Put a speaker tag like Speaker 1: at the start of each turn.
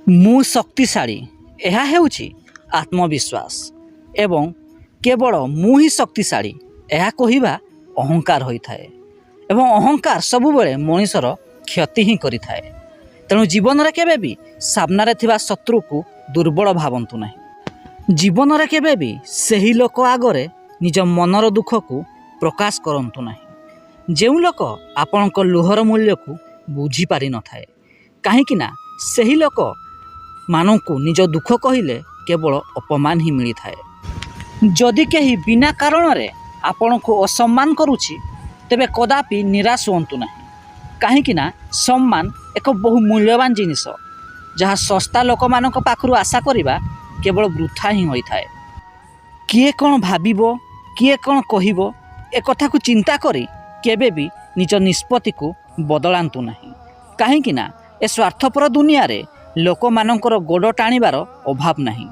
Speaker 1: ମୁଁ ଶକ୍ତିଶାଳୀ ଏହା ହେଉଛି ଆତ୍ମବିଶ୍ୱାସ ଏବଂ କେବଳ ମୁଁ ହିଁ ଶକ୍ତିଶାଳୀ ଏହା କହିବା ଅହଙ୍କାର ହୋଇଥାଏ ଏବଂ ଅହଙ୍କାର ସବୁବେଳେ ମଣିଷର କ୍ଷତି ହିଁ କରିଥାଏ। ତେଣୁ ଜୀବନରେ କେବେ ବି ସାମ୍ନାରେ ଥିବା ଶତ୍ରୁକୁ ଦୁର୍ବଳ ଭାବନ୍ତୁ ନାହିଁ। ଜୀବନରେ କେବେ ବି ସେହି ଲୋକ ଆଗରେ ନିଜ ମନର ଦୁଃଖକୁ ପ୍ରକାଶ କରନ୍ତୁ ନାହିଁ ଯେଉଁ ଲୋକ ଆପଣଙ୍କ ଲୁହର ମୂଲ୍ୟକୁ ବୁଝିପାରିନଥାଏ, କାହିଁକି ନା ସେହି ଲୋକ ମାନଙ୍କୁ ନିଜ ଦୁଃଖ କହିଲେ କେବଳ ଅପମାନ ହିଁ ମିଳିଥାଏ। ଯଦି କେହି ବିନା କାରଣରେ ଆପଣଙ୍କୁ ଅସମ୍ମାନ କରୁଛି ତେବେ କଦାପି ନିରାଶ ହୁଅନ୍ତୁ ନାହିଁ, କାହିଁକି ନା ସମ୍ମାନ ଏକ ବହୁ ମୂଲ୍ୟବାନ ଜିନିଷ ଯାହା ଶସ୍ତା ଲୋକମାନଙ୍କ ପାଖରୁ ଆଶା କରିବା କେବଳ ବୃଥା ହିଁ ହୋଇଥାଏ। କିଏ କ'ଣ ଭାବିବ, କିଏ କ'ଣ କହିବ ଏକଥାକୁ ଚିନ୍ତା କରି କେବେ ବି ନିଜ ନିଷ୍ପତ୍ତିକୁ ବଦଳାନ୍ତୁ ନାହିଁ, କାହିଁକି ନା ଏ ସ୍ୱାର୍ଥପର ଦୁନିଆରେ ଲୋକମାନଙ୍କର ଗୋଡ଼ ଟାଣିବାର ଅଭାବ ନାହିଁ।